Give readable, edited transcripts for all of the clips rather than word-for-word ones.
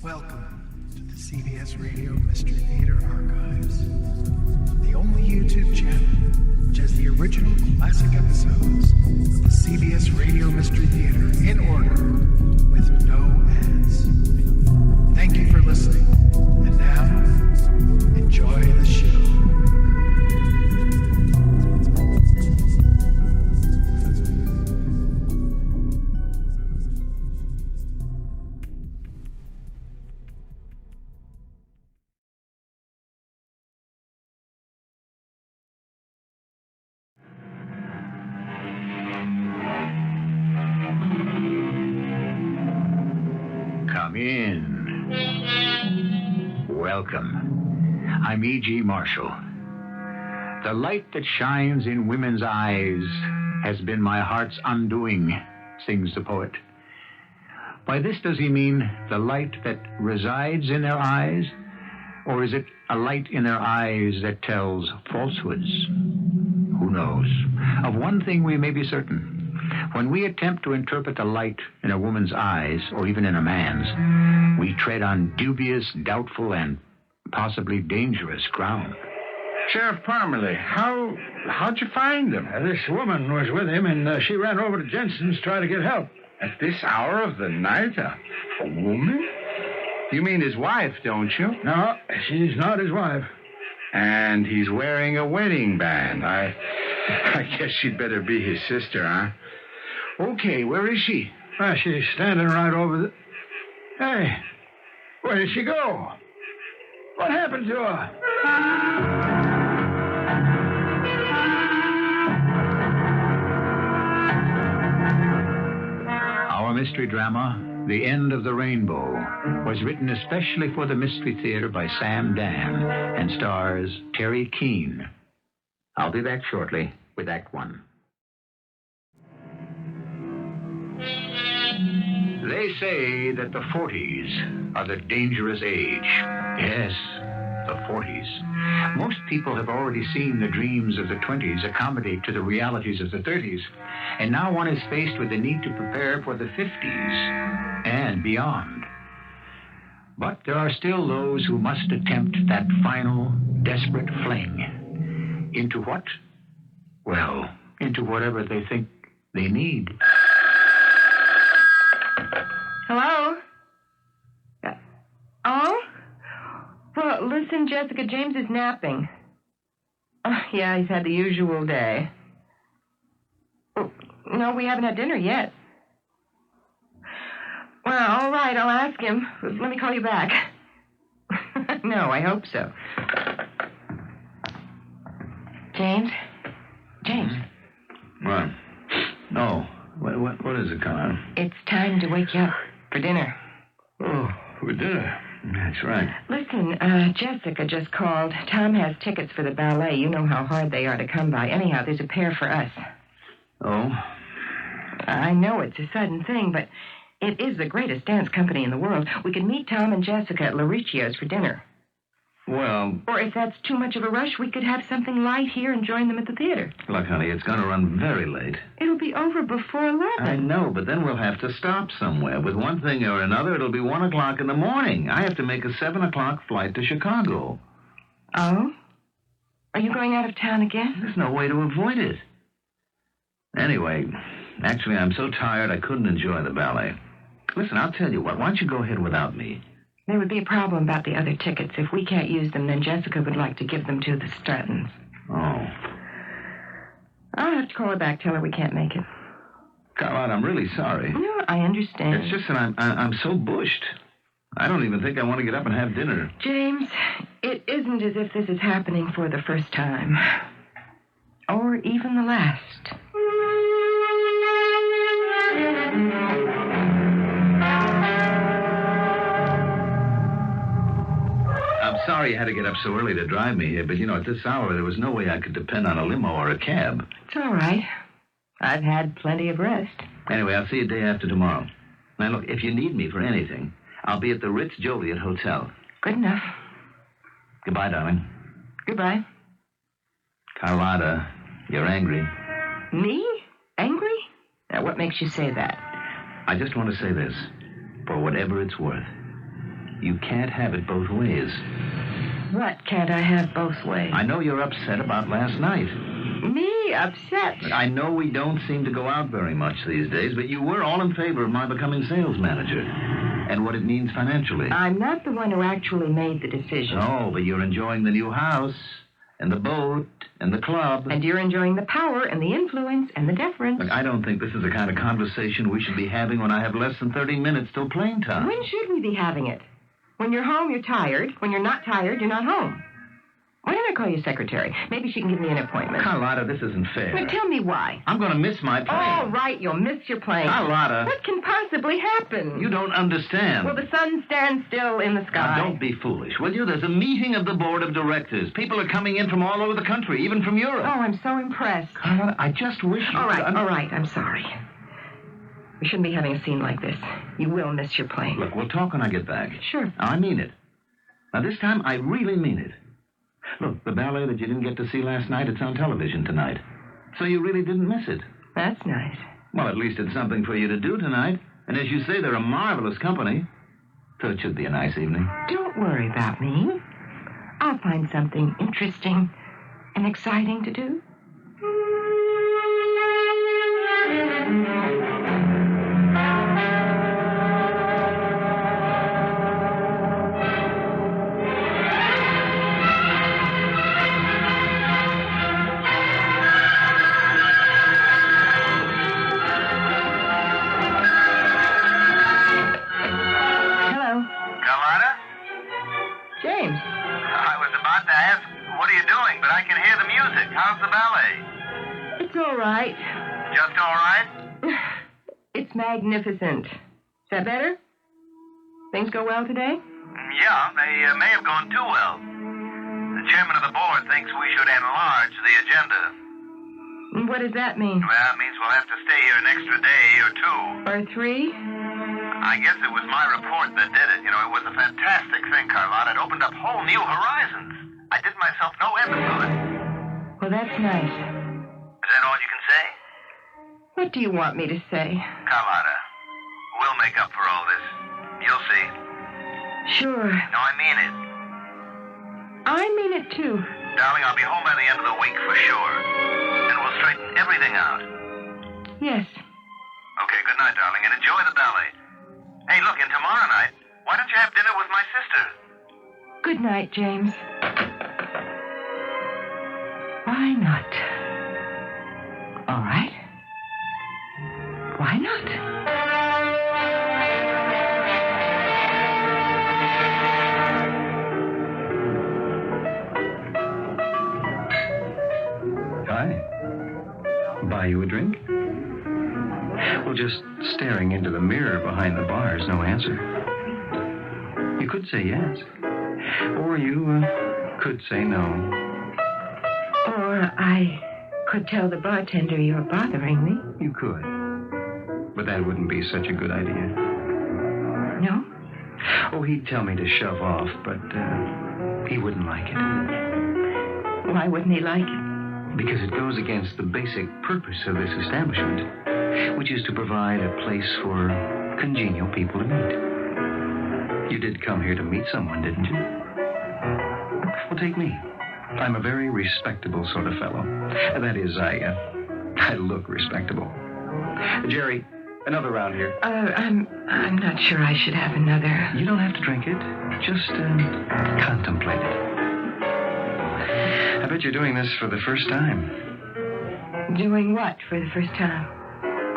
Welcome to the CBS Radio Mystery Theater Archives, the only YouTube channel which has the original classic episodes of the CBS Radio Mystery Theater in order with no ads. Thank you for listening, and now, enjoy the show. Come in. Welcome. I'm E.G. Marshall. The light that shines in women's eyes has been my heart's undoing, sings the poet. By this does he mean the light that resides in their eyes, or is it a light in their eyes that tells falsehoods? Who knows? Of one thing we may be certain. When we attempt to interpret the light in a woman's eyes, or even in a man's, we tread on dubious, doubtful, and possibly dangerous ground. Sheriff Parmalee, how'd you find him? This woman was with him, and she ran over to Jensen's to try to get help. At this hour of the night? A woman? You mean his wife, don't you? No, she's not his wife. And he's wearing a wedding band. I guess she'd better be his sister, huh? Okay, where is she? She's standing right over the... Hey, where did she go? What happened to her? Our mystery drama, The End of the Rainbow, was written especially for the Mystery Theater by Dann and stars Teri Keane. I'll be back shortly with Act One. They say that the 40s are the dangerous age. Yes, the 40s. Most people have already seen the dreams of the 20s accommodate to the realities of the 30s, and now one is faced with the need to prepare for the 50s and beyond. But there are still those who must attempt that final, desperate fling. Into what? Well, into whatever they think they need. Hello? Oh? Well, listen, Jessica, James is napping. Oh, yeah, he's had the usual day. Oh, no, we haven't had dinner yet. Well, all right, I'll ask him. Let me call you back. No, I hope so. James? James? What? No. What is it, Connor? It's time to wake you up for dinner. Oh, for dinner. That's right. Listen, Jessica just called. Tom has tickets for the ballet. You know how hard they are to come by. Anyhow, there's a pair for us. Oh? I know it's a sudden thing, but it is the greatest dance company in the world. We can meet Tom and Jessica at Lauricchio's for dinner. Well... Or if that's too much of a rush, we could have something light here and join them at the theater. Look, honey, it's going to run very late. It'll be over before 11. I know, but then we'll have to stop somewhere. With one thing or another, it'll be 1 o'clock in the morning. I have to make a 7 o'clock flight to Chicago. Oh? Are you going out of town again? There's no way to avoid it. Anyway, actually, I'm so tired I couldn't enjoy the ballet. Listen, I'll tell you what. Why don't you go ahead without me? There would be a problem about the other tickets. If we can't use them, then Jessica would like to give them to the Strattons. Oh. I'll have to call her back, tell her we can't make it. Carlotte, I'm really sorry. No, I understand. It's just that I'm so bushed. I don't even think I want to get up and have dinner. James, it isn't as if this is happening for the first time. Or even the last. I'm sorry you had to get up so early to drive me here, but, at this hour, there was no way I could depend on a limo or a cab. It's all right. I've had plenty of rest. Anyway, I'll see you day after tomorrow. Now, look, if you need me for anything, I'll be at the Ritz Joliet Hotel. Good enough. Goodbye, darling. Goodbye. Carlotta, you're angry. Me? Angry? Now, what makes you say that? I just want to say this. For whatever it's worth, You can't have it both ways. What can't I have both ways? I know you're upset about last night. Me? Upset? I know we don't seem to go out very much these days, but you were all in favor of my becoming sales manager and what it means financially. I'm not the one who actually made the decision. No, but you're enjoying the new house and the boat and the club. And you're enjoying the power and the influence and the deference. Look, I don't think this is the kind of conversation we should be having when I have less than 30 minutes till plane time. When should we be having it? When you're home, you're tired. When you're not tired, you're not home. Why don't I call your secretary? Maybe she can give me an appointment. Carlotta, this isn't fair. Well, tell me why. I'm going to miss my plane. All right, you'll miss your plane. Carlotta. What can possibly happen? You don't understand. Well, the sun stands still in the sky. Now, don't be foolish, will you? There's a meeting of the board of directors. People are coming in from all over the country, even from Europe. Oh, I'm so impressed. Carlotta, I just wish you... All right, I'm sorry. We shouldn't be having a scene like this. You will miss your plane. Look, we'll talk when I get back. Sure. Now, I mean it. Now, this time, I really mean it. Look, the ballet that you didn't get to see last night, it's on television tonight. So you really didn't miss it. That's nice. Well, at least it's something for you to do tonight. And as you say, they're a marvelous company. So it should be a nice evening. Don't worry about me. I'll find something interesting and exciting to do. How's the ballet? It's all right. Just all right? It's magnificent. Is that better? Things go well today? Yeah, they may have gone too well. The chairman of the board thinks we should enlarge the agenda. What does that mean? Well, it means we'll have to stay here an extra day or two. Or 3? I guess it was my report that did it. You know, it was a fantastic thing, Carlotta. It opened up whole new horizons. I did myself no end of good. Well, that's nice. Is that all you can say? What do you want me to say? Carlotta, we'll make up for all this. You'll see. Sure. No, I mean it. I mean it, too. Darling, I'll be home by the end of the week for sure. And we'll straighten everything out. Yes. Okay, good night, darling, and enjoy the ballet. Hey, look, and tomorrow night, why don't you have dinner with my sister? Good night, James. Why not? All right. Why not? Hi. Buy you a drink? Well, just staring into the mirror behind the bar is no answer. You could say yes. Or you could say no. Or I could tell the bartender you're bothering me. You could. But that wouldn't be such a good idea. No? Oh, he'd tell me to shove off, but he wouldn't like it. Why wouldn't he like it? Because it goes against the basic purpose of this establishment, which is to provide a place for congenial people to meet. You did come here to meet someone, didn't you? Well, take me. I'm a very respectable sort of fellow. That is, I look respectable. Jerry, another round here. I'm not sure I should have another. You don't have to drink it. Just contemplate it. I bet you're doing this for the first time. Doing what for the first time?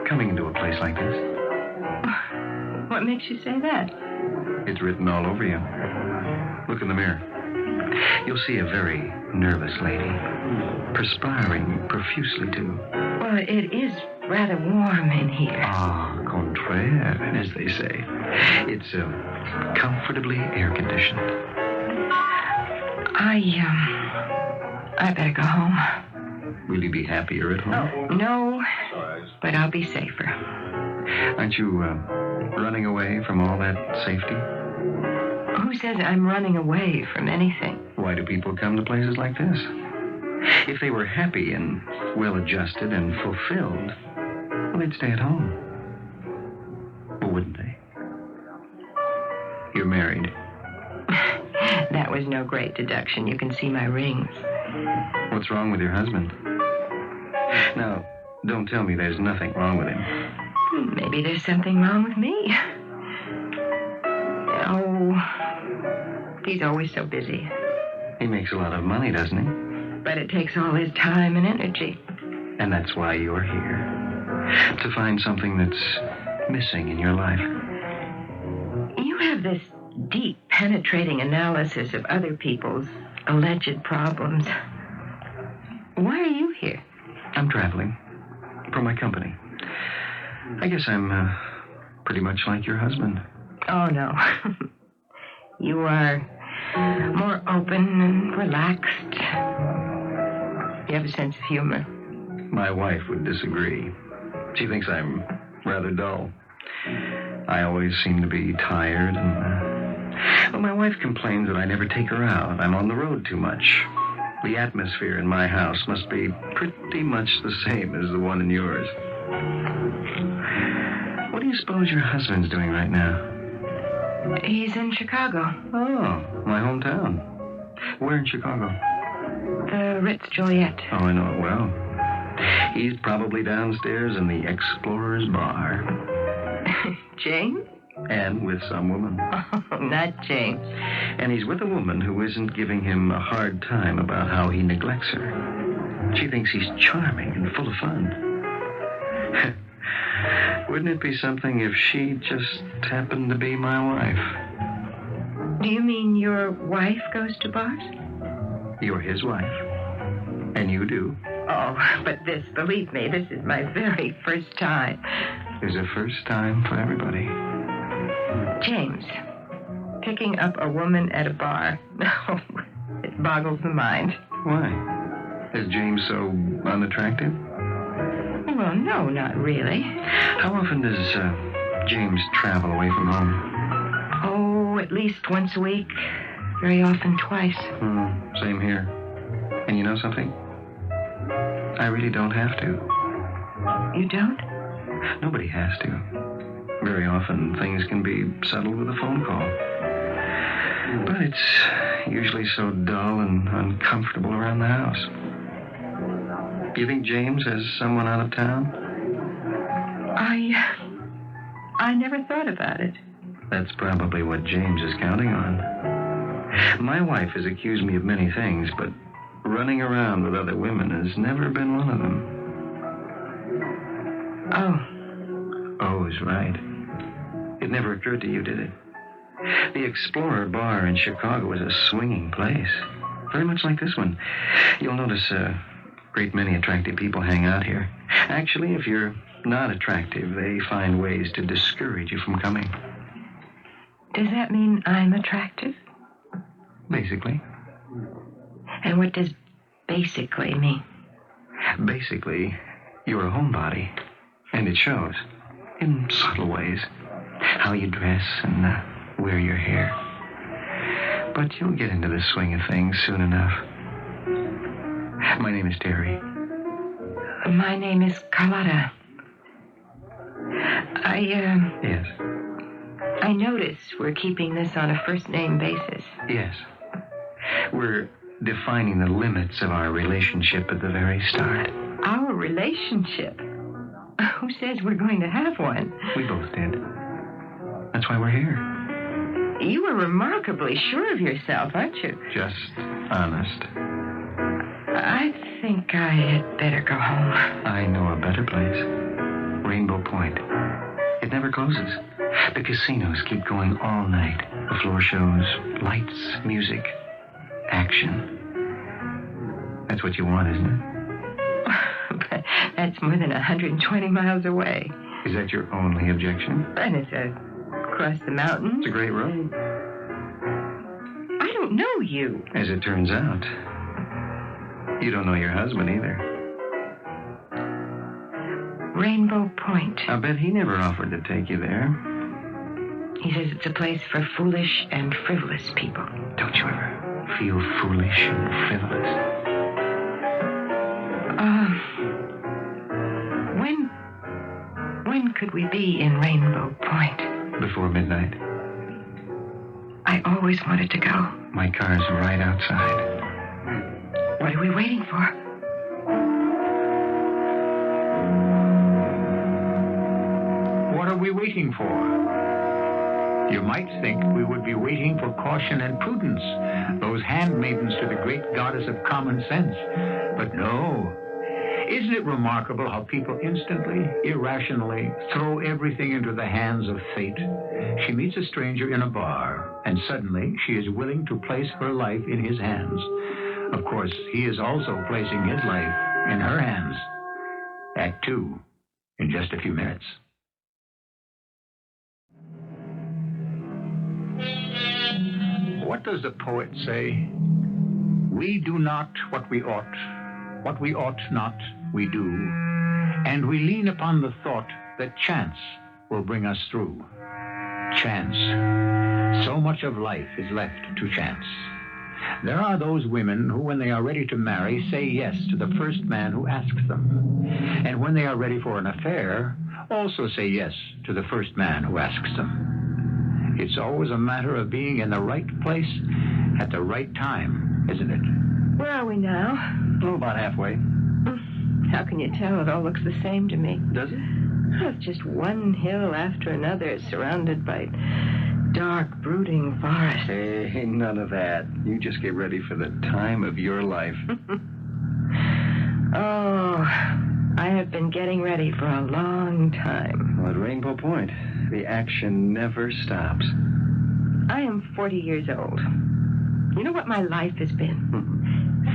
Coming into a place like this. What makes you say that? It's written all over you. Look in the mirror. You'll see a very nervous lady. Perspiring profusely, too. Well, it is rather warm in here. Ah, contraire, as they say. It's comfortably air-conditioned. I better go home. Will you be happier at home? No, but I'll be safer. Aren't you running away from all that safety? Who says I'm running away from anything? Why do people come to places like this? If they were happy and well-adjusted and fulfilled, well, they'd stay at home. Well, wouldn't they? You're married. That was no great deduction. You can see my rings. What's wrong with your husband? Now, don't tell me there's nothing wrong with him. Maybe there's something wrong with me. Oh, he's always so busy. He makes a lot of money, doesn't he? But it takes all his time and energy. And that's why you're here. To find something that's missing in your life. You have this deep, penetrating analysis of other people's alleged problems. Why are you here? I'm traveling. For my company. I guess I'm pretty much like your husband. Oh, no. You are more open and relaxed. You have a sense of humor. My wife would disagree. She thinks I'm rather dull. I always seem to be tired and... Well, my wife complains that I never take her out. I'm on the road too much. The atmosphere in my house must be pretty much the same as the one in yours. What do you suppose your husband's doing right now? He's in Chicago. Oh, my hometown. Where in Chicago? The Ritz-Joliet. Oh, I know it well. He's probably downstairs in the Explorer's Bar. James? And with some woman. Oh, not James. And he's with a woman who isn't giving him a hard time about how he neglects her. She thinks he's charming and full of fun. Wouldn't it be something if she just happened to be my wife? Do you mean your wife goes to bars? You're his wife. And you do. Oh, but this, believe me, this is my very first time. There's a first time for everybody. James, picking up a woman at a bar. No, it boggles the mind. Why? Is James so unattractive? Well, no, not really. How often does James travel away from home? Oh, at least once a week. Very often twice. Same here. And you know something? I really don't have to. You don't? Nobody has to. Very often, things can be settled with a phone call. But it's usually so dull and uncomfortable around the house. Do you think James has someone out of town? I never thought about it. That's probably what James is counting on. My wife has accused me of many things, but running around with other women has never been one of them. Oh. Oh is right. It never occurred to you, did it? The Explorer Bar in Chicago is a swinging place. Very much like this one. You'll notice a great many attractive people hang out here. Actually, if you're not attractive, they find ways to discourage you from coming. Does that mean I'm attractive? Basically. And what does basically mean? Basically, you're a homebody. And it shows. In subtle ways. How you dress and wear your hair. But you'll get into the swing of things soon enough. My name is Teri. My name is Carlotta. Yes. I notice we're keeping this on a first-name basis. Yes. We're defining the limits of our relationship at the very start. Our relationship? Who says we're going to have one? We both did. That's why we're here. You are remarkably sure of yourself, aren't you? Just honest. I think I had better go home. I know a better place. Rainbow Point. It never closes. The casinos keep going all night. The floor shows, lights, music, action. That's what you want, isn't it? But that's more than 120 miles away. Is that your only objection? And it's across the mountains. It's a great road. I don't know you. As it turns out, you don't know your husband either. Rainbow Point. I bet he never offered to take you there. He says it's a place for foolish and frivolous people. Don't you ever feel foolish and frivolous? When could we be in Rainbow Point? Before midnight. I always wanted to go. My car's right outside. What are we waiting for? What are we waiting for? You might think we would be waiting for caution and prudence, those handmaidens to the great goddess of common sense. But no. Isn't it remarkable how people instantly, irrationally throw everything into the hands of fate? She meets a stranger in a bar, and suddenly she is willing to place her life in his hands. Of course, he is also placing his life in her hands. Act 2, in just a few minutes. What does the poet say? We do not what we ought not we do, and we lean upon the thought that chance will bring us through. Chance. So much of life is left to chance. There are those women who, when they are ready to marry, say yes to the first man who asks them, and when they are ready for an affair, also say yes to the first man who asks them. It's always a matter of being in the right place at the right time, isn't it? Where are we now? Oh, about halfway. How can you tell? It all looks the same to me. Does it? Oh, it's just one hill after another, surrounded by dark, brooding forests. Hey, none of that. You just get ready for the time of your life. Oh, I have been getting ready for a long time. Well, at Rainbow Point, the action never stops. I am 40 years old. You know what my life has been?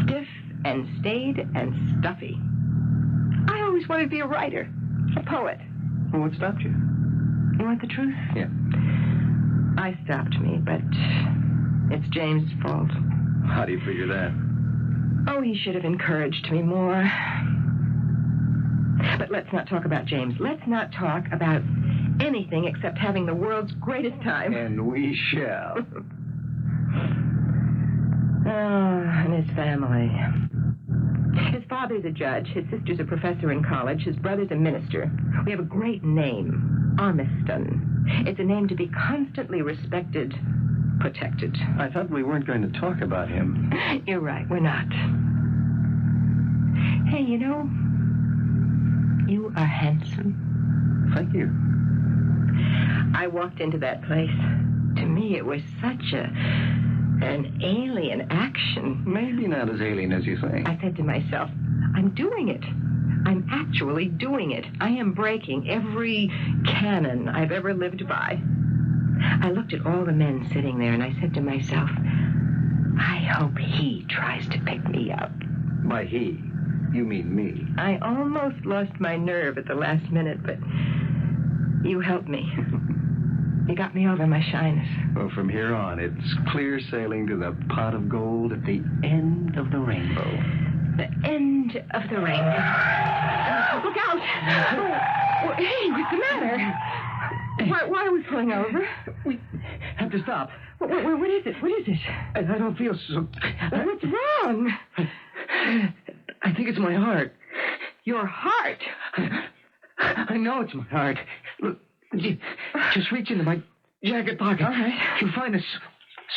Stiff and staid and stuffy. I always wanted to be a writer, a poet. Well, what stopped you? You want the truth? Yeah. I stopped me, but it's James' fault. How do you figure that? Oh, he should have encouraged me more. But let's not talk about James. Let's not talk about anything except having the world's greatest time. And we shall. And his family. His father's a judge. His sister's a professor in college. His brother's a minister. We have a great name, Armiston. It's a name to be constantly respected, protected. I thought we weren't going to talk about him. You're right, we're not. Hey, you know, you are handsome. Thank you. I walked into that place. To me, it was such an alien action. Maybe not as alien as you think. I said to myself, I'm doing it. I'm actually doing it. I am breaking every canon I've ever lived by. I looked at all the men sitting there, and I said to myself, I hope he tries to pick me up. By he, you mean me. I almost lost my nerve at the last minute, but you helped me. You got me over my shyness. Well, from here on, it's clear sailing to the pot of gold at the end of the rainbow. The end of the rainbow. Look out! Oh, hey, what's the matter? Why are we pulling over? We have to stop. What is it? What is it? I don't feel so... What's wrong? I think it's my heart. Your heart? I know it's my heart. Look, just reach into my jacket pocket. All right. You'll find a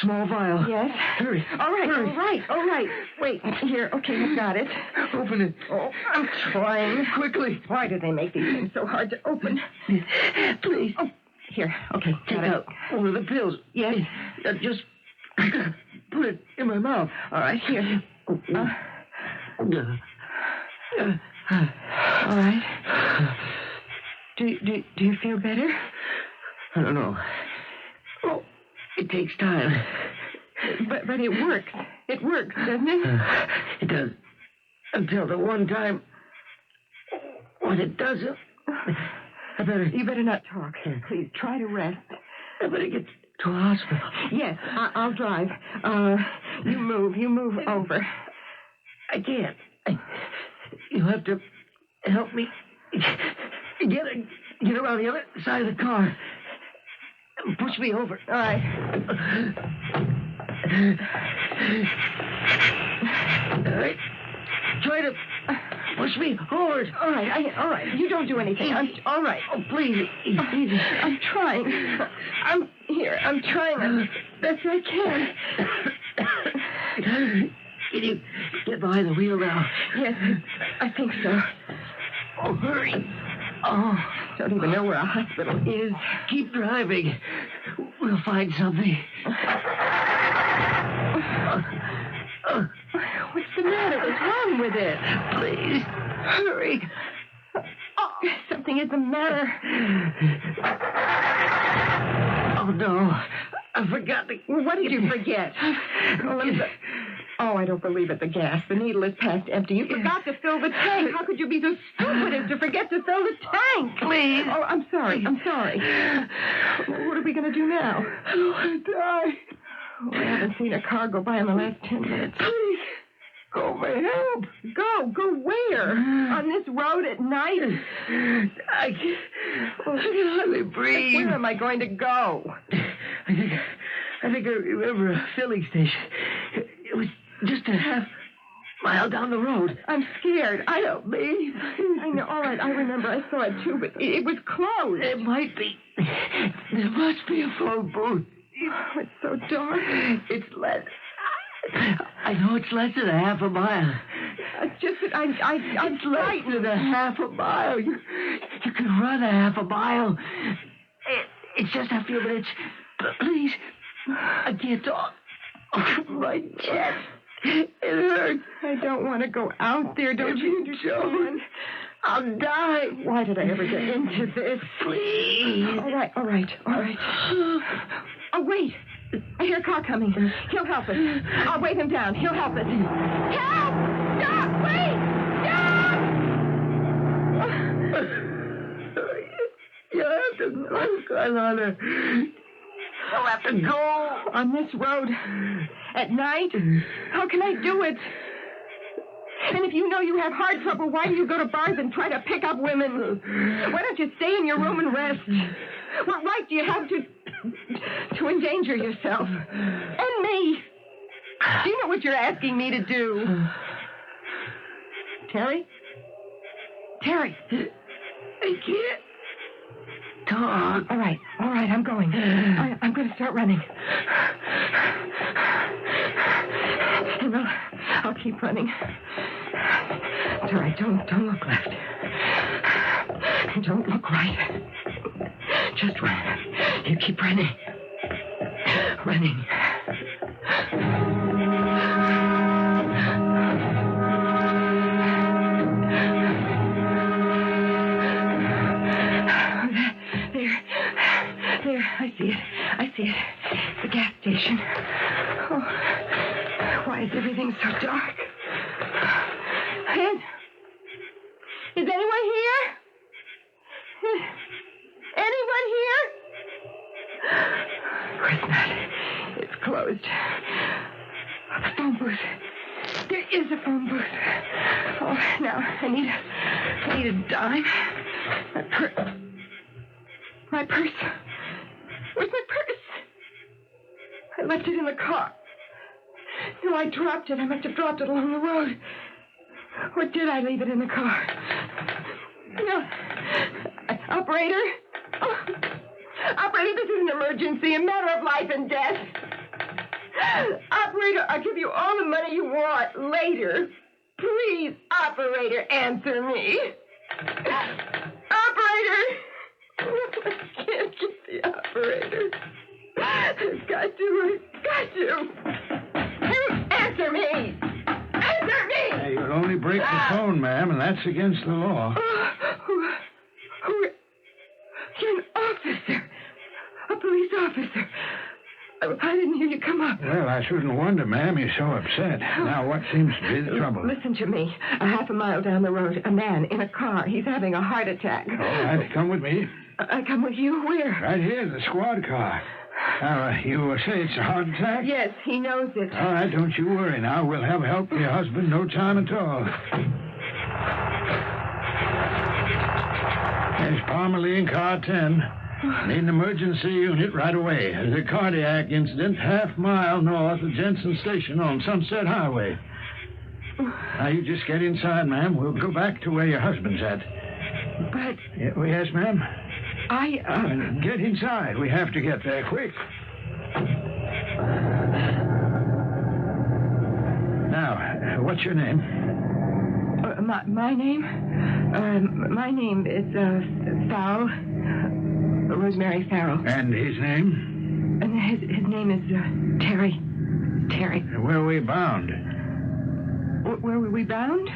small vial. Yes? Hurry. All right, Hurry. all right. Wait, here. Okay, I've got it. Open it. Oh, I'm trying. Quickly. Why do they make these things so hard to open? Please. Oh, here. Okay, Take got it. out one of the pills. Yes? Just put it in my mouth. All right, here. All right. Do you feel better? I don't know. Oh, it takes time. But it works. It works, doesn't it? It does. Until the one time when it doesn't. You better not talk. Please, try to rest. I better get to a hospital. Yes, I'll drive. You move over. I can't. You'll have to help me get around the other side of the car. Push me over. All right. All right. Try to push me forward. All right. You don't do anything. I'm all right. Oh, please. Easy. I'm trying. I'm here. I'm trying as best I can. Can you get behind the wheel now? Yes, I think so. Oh, hurry. Oh, don't even know where a hospital is. Keep driving. We'll find something. What's the matter? What's wrong with it? Please, hurry. Oh, something is the matter. Oh, no. I forgot to... What did you forget? Oh, I don't believe it. The gas. The needle is past empty. You forgot to fill the tank. How could you be so stupid as to forget to fill the tank? Please. Oh, I'm sorry. I'm sorry. What are we going to do now? I don't want to die. Oh, I haven't seen a car go by in the last 10 minutes. Please. Go for help. Go where? On this road at night? I can hardly breathe. Where am I going to go? I think I remember a filling station. It was just a half mile down the road. I'm scared. Help me. I know. All right, I remember. I saw it too, but it was closed. It might be. There must be a phone booth. Oh, it's so dark. It's less. I know it's less than a half a mile. It's just that I'm It's less frightened. than a half a mile. You can run a half a mile. It's just a few minutes. Please, I can't talk. Oh, my chest. It hurts. I don't want to go out there. Don't you understand? I'll die. Why did I ever get into this? Please. All right. Oh, wait. I hear a car coming. He'll help us. I'll wave him down. He'll help us. Help! Stop! Wait! Stop! You have to go, Carlotta. You'll have to go. On this road at night? How can I do it? And if you know you have heart trouble, why do you go to bars and try to pick up women? Why don't you stay in your room and rest? What right do you have to endanger yourself? And me? Do you know what you're asking me to do? Teri? Teri! I can't talk. All right, I'm going. I'm going to start running. And I'll keep running. It's all right, don't look left. Don't look right. Just run. You keep running. Running. There, I see it. The gas station. Oh, why is everything so dark? Is anyone here? Anyone here? Of course not. It's closed. A phone booth. There is a phone booth. Oh, now I need a dime. My purse. Where's my purse? I left it in the car. No, I dropped it. I must have dropped it along the road. Or did I leave it in the car? No. Operator? Oh. Operator, this is an emergency, a matter of life and death. Operator, I'll give you all the money you want later. Please, operator, answer me. Operator! I can't get the operator. I've got to. Answer me! Answer me! Hey, you'll only break the phone, ma'am, and that's against the law. You're an officer. A police officer. I didn't hear you come up. Well, I shouldn't wonder, ma'am. You're so upset. Now, what seems to be the trouble? Listen to me. A half a mile down the road, a man in a car. He's having a heart attack. All right, come with me. I come with you? Where? Right here, the squad car. Now, you say it's a heart attack? Yes, he knows it. All right, don't you worry now. We'll have help for your husband no time at all. There's Parmalee, car 10. Need an emergency unit right away. There's a cardiac incident half mile north of Jensen Station on Sunset Highway. Now, you just get inside, ma'am. We'll go back to where your husband's at. But... Yes, ma'am? I, Get inside. We have to get there quick. What's your name? My name? My name is Farrell. Rosemary Farrell. And his name? And his name is Teri. Teri. Where are we bound? Where were we bound?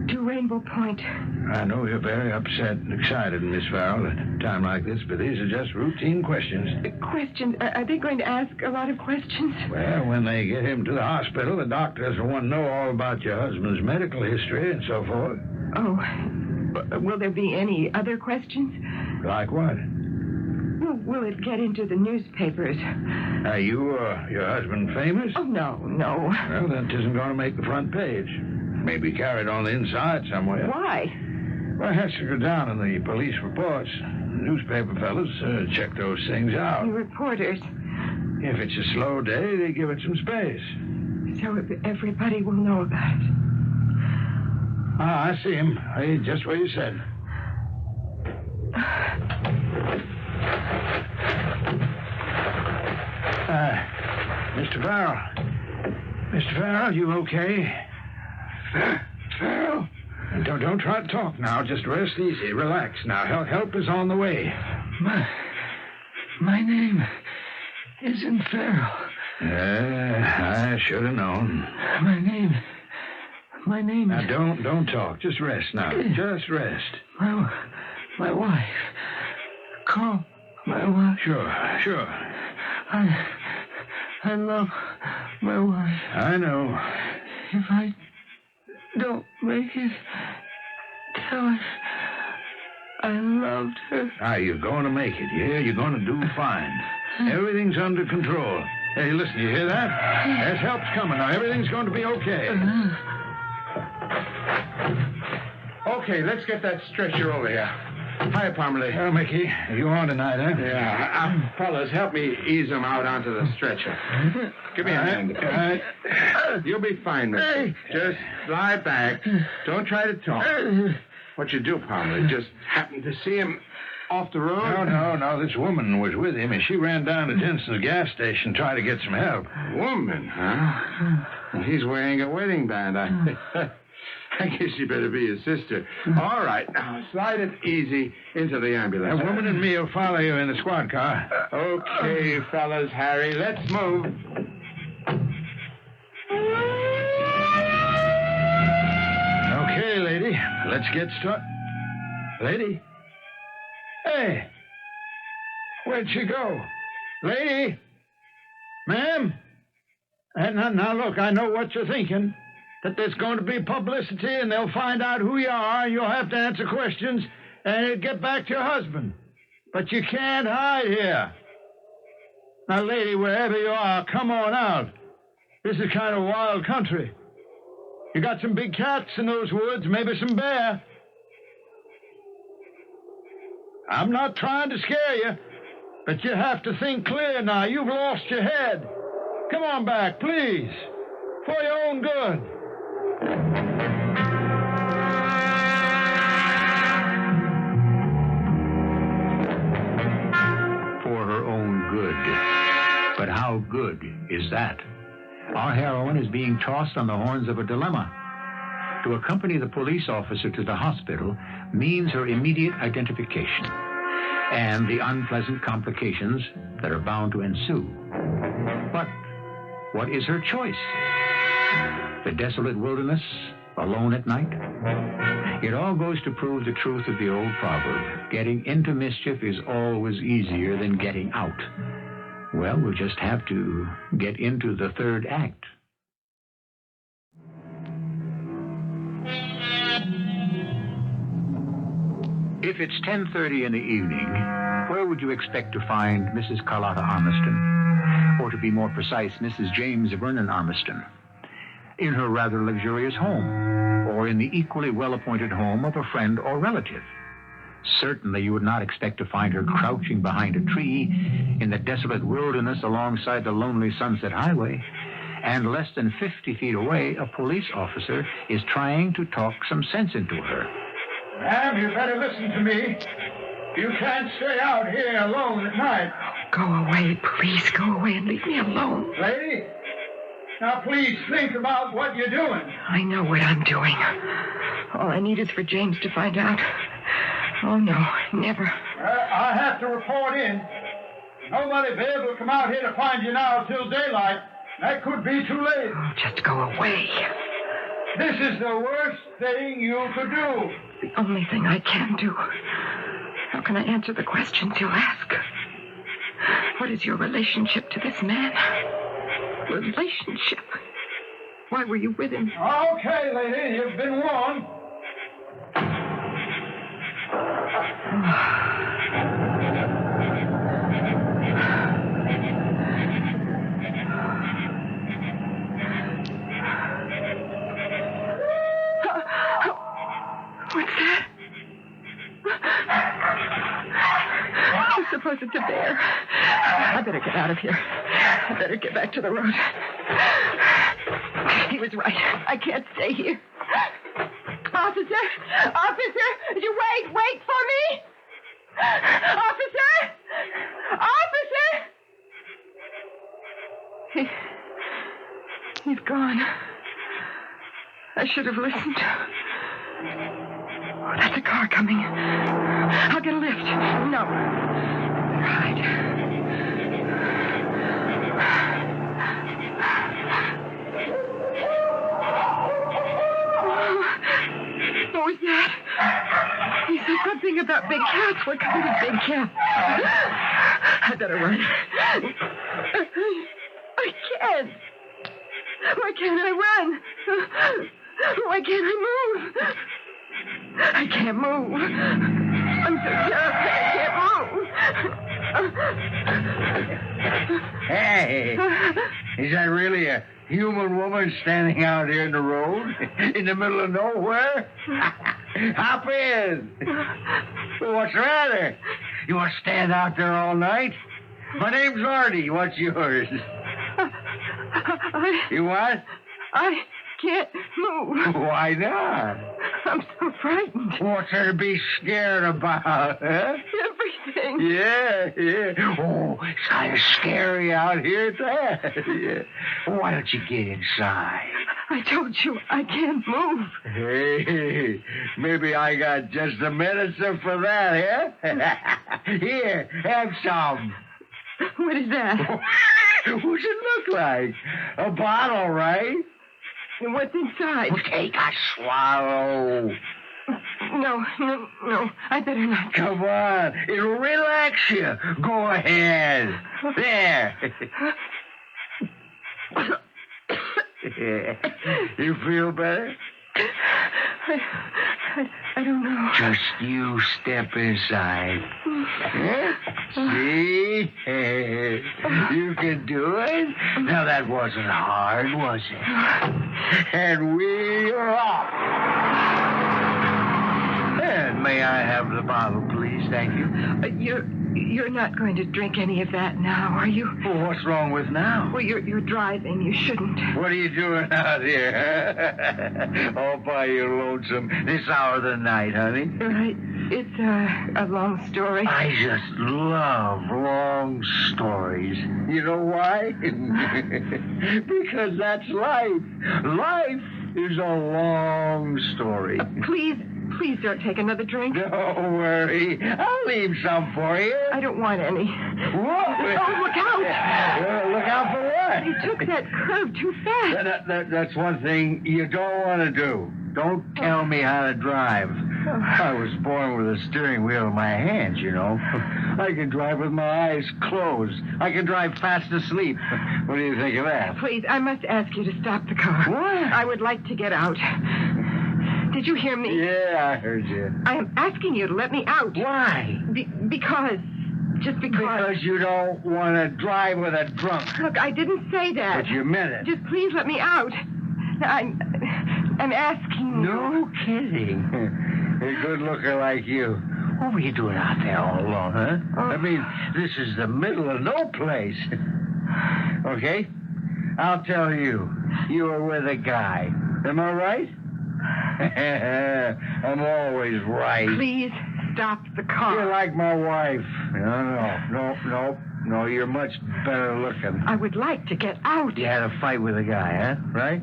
To Rainbow Point. I know you're very upset and excited, Miss Farrell, at a time like this, but these are just routine questions. Questions? Are they going to ask a lot of questions? Well, when they get him to the hospital, the doctors will want to know all about your husband's medical history and so forth. Oh. Will there be any other questions? Like what? Will it get into the newspapers? Are you or your husband famous? Oh, no. Well, that isn't going to make the front page. Maybe carried on the inside somewhere. Why? Well, it has to go down in the police reports. Newspaper fellas check those things out. The reporters. If it's a slow day, they give it some space. So everybody will know about it. Ah, I see him. Just what you said. Mr. Farrell. Mr. Farrell, you okay? Farrell? Don't try to talk now. Just rest easy. Relax now. Help is on the way. My name isn't Farrell. I should have known. My name Now, is... don't talk. Just rest now. Just rest. My wife. Call my wife. Sure. I love my wife. I know. If I don't make it, tell her I loved her. You're going to make it, yeah? You're going to do fine. Everything's under control. Hey, listen, you hear that? There's help's coming now. Everything's going to be okay. Okay, let's get that stretcher over here. Hi, Parmalee. Well, Mickey, you on tonight, huh? Yeah. Fellas, help me ease him out onto the stretcher. Give me a hand. You'll be fine, mister. Just lie back. Don't try to talk. What'd you do, Parmalee? Just happened to see him off the road? No. This woman was with him, and she ran down to Jensen's gas station to try to get some help. Woman, huh? Well, he's wearing a wedding band. I guess you better be his sister. All right, now slide it easy into the ambulance. That woman and me will follow you in the squad car. Okay, fellas, Harry, let's move. Okay, lady, let's get started. Lady? Hey, where'd she go? Lady? Ma'am? Now, look, I know what you're thinking. That there's going to be publicity and they'll find out who you are and you'll have to answer questions and get back to your husband. But you can't hide here. Now, lady, wherever you are, come on out. This is kind of wild country. You got some big cats in those woods, maybe some bear. I'm not trying to scare you, but you have to think clear now. You've lost your head. Come on back, please, for your own good. For her own good. But how good is that? Our heroine is being tossed on the horns of a dilemma. To accompany the police officer to the hospital means her immediate identification and the unpleasant complications that are bound to ensue. But what is her choice? The desolate wilderness, alone at night? It all goes to prove the truth of the old proverb. Getting into mischief is always easier than getting out. Well, we'll just have to get into the third act. If it's 10:30 in the evening, where would you expect to find Mrs. Carlotta Armiston? Or to be more precise, Mrs. James Vernon Armiston? In her rather luxurious home, or in the equally well-appointed home of a friend or relative. Certainly you would not expect to find her crouching behind a tree in the desolate wilderness alongside the lonely Sunset Highway, and less than 50 feet away, a police officer is trying to talk some sense into her. Ma'am, you better listen to me. You can't stay out here alone at night. Go away, please. Go away and leave me alone. Lady? Now, please think about what you're doing. I know what I'm doing. All I need is for James to find out. Oh, no, never. I have to report in. Nobody will be able to come out here to find you now till daylight. That could be too late. Oh, just go away. This is the worst thing you could do. The only thing I can do. How can I answer the questions you'll ask? What is your relationship to this man? Relationship? Why were you with him? Okay, lady, you've been warned. What's that? I suppose it's a bear. I better get out of here. I better get back to the road. He was right. I can't stay here. Officer! Officer! Wait for me! Officer! Officer! He's gone. I should have listened. Oh, that's a car coming. I'll get a lift. No. Better hide. What was that? He said something about big cats. What kind of big cat? I better run. I can't. Why can't I run? Why can't I move? I can't move. I'm so terrified I can't move. Hey, is that really a human woman standing out here in the road? In the middle of nowhere? Hop in. What's the matter? You want to stand out there all night? My name's Artie. What's yours? You what? I can't move. Why not? I'm so frightened. What's there to be scared about, huh? Everything. Yeah. Oh, it's kind of scary out here at that. Yeah. Why don't you get inside? I told you I can't move. Hey, maybe I got just the medicine for that, huh? Here, have some. What is that? What's it look like? A bottle, right? What's inside? Well, take a swallow. No. I better not. Come on. It'll relax you. Go ahead. There. You feel better? I don't know. Just you step inside. See? You can do it? Now, that wasn't hard, was it? And we are off. And may I have the bottle, please? Thank you. You're not going to drink any of that now, are you? Well, what's wrong with now? Well, you're driving. You shouldn't. What are you doing out here? All by your lonesome this hour of the night, honey? Right. It's a long story. I just love long stories. You know why? Because that's life. Life is a long story. Please don't take another drink. Don't worry. I'll leave some for you. I don't want any. Whoa. Oh, look out. Look out for what? You took that curve too fast. That's one thing you don't want to do. Don't tell me how to drive. I was born with a steering wheel in my hands, you know. I can drive with my eyes closed. I can drive fast asleep. What do you think of that? Please, I must ask you to stop the car. What? I would like to get out. Did you hear me? Yeah, I heard you. I am asking you to let me out. Why? Because. Just because. Because you don't want to drive with a drunk. Look, I didn't say that. But you meant it. Just please let me out. I'm asking you. No kidding. A good looker like you. What were you doing out there all alone, huh? Oh. I mean, this is the middle of no place. Okay? I'll tell you. You were with a guy. Am I right? I'm always right. Please, stopped the car. You're like my wife. No, you're much better looking. I would like to get out. You had a fight with a guy, huh? Right?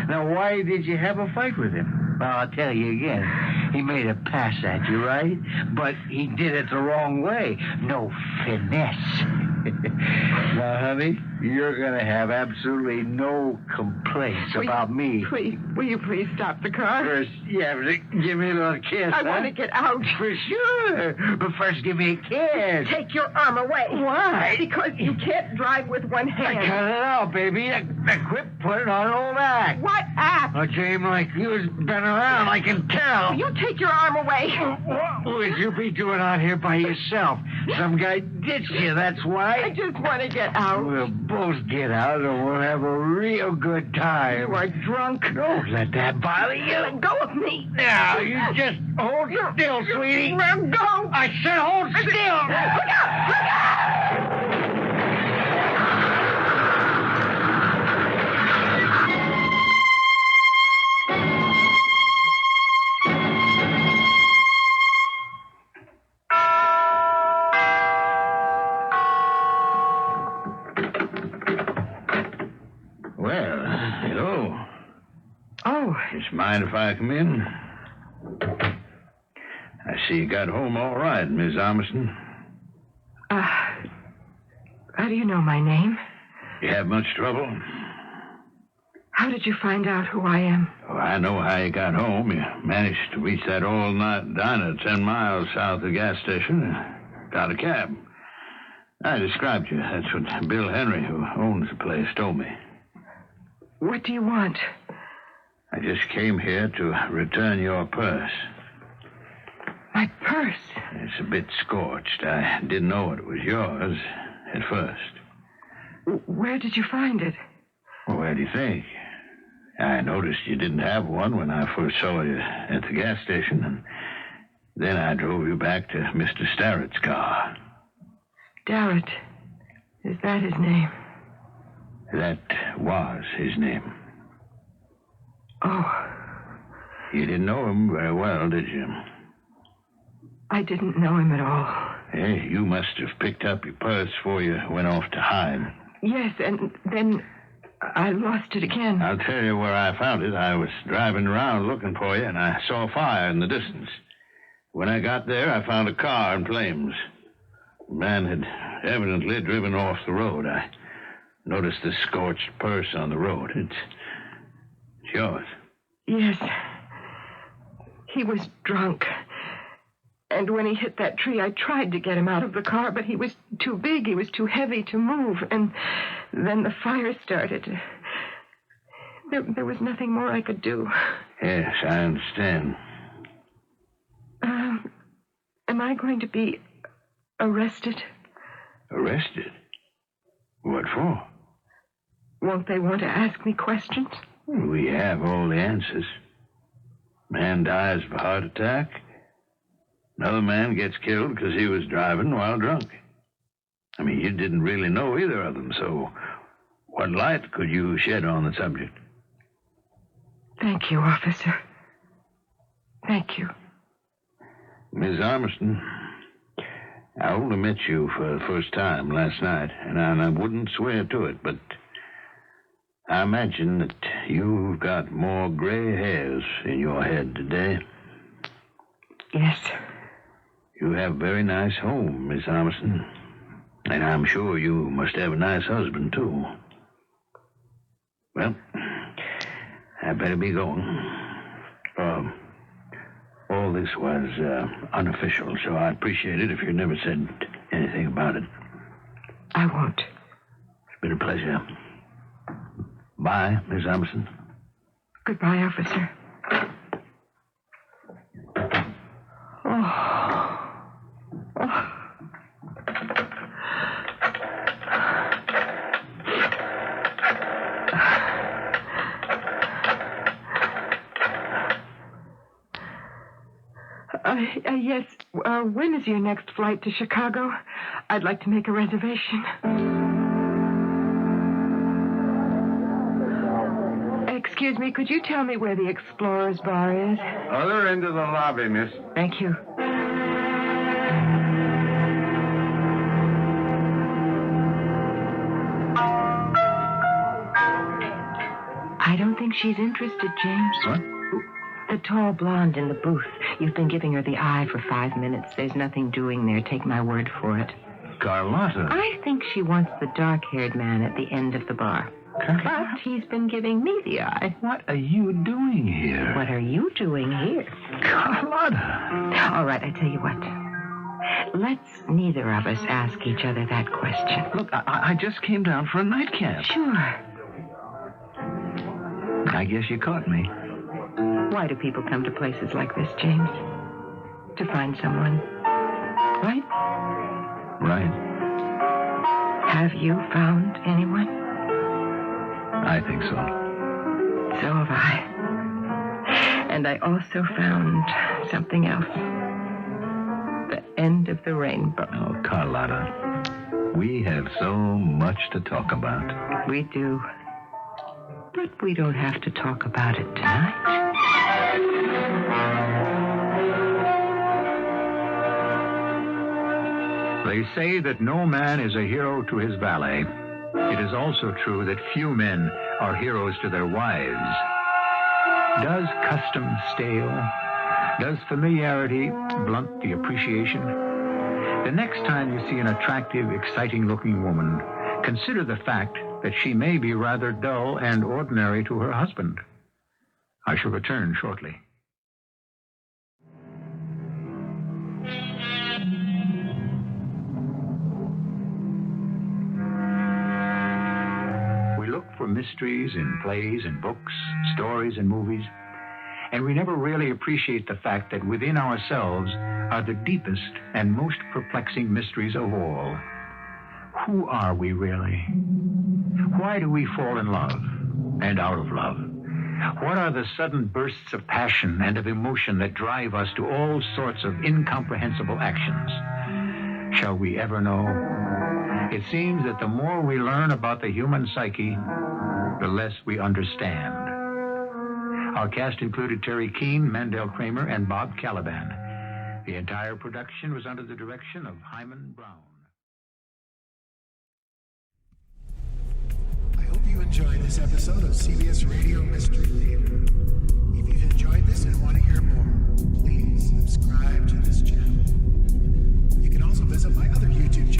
Now, why did you have a fight with him? Well, I'll tell you again. He made a pass at you, right? But he did it the wrong way. No finesse. Now, honey, you're going to have absolutely no complaints about me. Will you please stop the car? First, you have to give me a little kiss, I want to get out. For sure. But first, give me a kiss. Take your arm away. Why? Because you can't drive with one hand. Cut it out, baby. Quit putting on an old act. What act? A dame like you has been around, I can tell. Will you take your arm away? What would you be doing out here by yourself? Some guy ditched you, that's why. I just want to get out. We'll both get out and we'll have a real good time. You are drunk. Don't let that bother you. Let go of me. Now, you just hold still, sweetie. Let go. I said hold still. Look out! Look out! Well, hello. Oh. Just mind if I come in? I see you got home all right, Miss Armstrong. How do you know my name? You have much trouble? How did you find out who I am? Oh, I know how you got home. You managed to reach that all-night diner 10 miles south of the gas station and got a cab. I described you. That's what Bill Henry, who owns the place, told me. What do you want? I just came here to return your purse. My purse? It's a bit scorched. I didn't know it was yours at first. Where did you find it? Well, where do you think? I noticed you didn't have one when I first saw you at the gas station, and then I drove you back to Mr. Starrett's car. Starrett. Is that his name? That was his name. Oh. You didn't know him very well, did you? I didn't know him at all. Hey, you must have picked up your purse before you went off to hide. Yes, and then I lost it again. I'll tell you where I found it. I was driving around looking for you, and I saw a fire in the distance. When I got there, I found a car in flames. The man had evidently driven off the road. I noticed the scorched purse on the road. It's yours. Yes. He was drunk. And when he hit that tree, I tried to get him out of the car, but he was too big. He was too heavy to move. And then the fire started. There was nothing more I could do. Yes, I understand. Am I going to be arrested? Arrested? What for? Won't they want to ask me questions? We have all the answers. Man dies of a heart attack. Another man gets killed because he was driving while drunk. I mean, you didn't really know either of them, so what light could you shed on the subject? Thank you, officer. Thank you. Miss Armstrong, I only met you for the first time last night, and I wouldn't swear to it, but I imagine that you've got more gray hairs in your head today. Yes. You have a very nice home, Miss Armstrong. And I'm sure you must have a nice husband, too. Well, I better be going. All this was unofficial, so I'd appreciate it if you never said anything about it. I won't. It's been a pleasure. Bye, Miss Armstrong. Goodbye, officer. Yes. When is your next flight to Chicago? I'd like to make a reservation. Excuse me, could you tell me where the Explorer's Bar is? Other end of the lobby, miss. Thank you. think she's interested, James? What? The tall blonde in the booth. You've been giving her the eye for 5 minutes. There's nothing doing there. Take my word for it. Carlotta. I think she wants the dark-haired man at the end of the bar. But he's been giving me the eye. What are you doing here? What are you doing here? Carlotta. All right, I tell you what. Let's neither of us ask each other that question. Look, I just came down for a nightcap. Sure. I guess you caught me. Why do people come to places like this, James? To find someone. Right? Right. Have you found anyone? I think so. So have I. And I also found something else. The end of the rainbow. Oh, Carlotta. We have so much to talk about. We do. But we don't have to talk about it tonight. They say that no man is a hero to his valet. It is also true that few men are heroes to their wives. Does custom stale? Does familiarity blunt the appreciation? The next time you see an attractive, exciting-looking woman, consider the fact that she may be rather dull and ordinary to her husband. I shall return shortly. We look for mysteries in plays and books, stories and movies, and we never really appreciate the fact that within ourselves are the deepest and most perplexing mysteries of all. Who are we really? Why do we fall in love and out of love? What are the sudden bursts of passion and of emotion that drive us to all sorts of incomprehensible actions? Shall we ever know? It seems that the more we learn about the human psyche, the less we understand. Our cast included Teri, Keane, Mandel, Kramer, and Bob Kaliban. The entire production was under the direction of Hyman Brown. I hope you enjoyed this episode of CBS Radio Mystery Theater. If you've enjoyed this and want to hear more, please subscribe to this channel. You can also visit my other YouTube channel.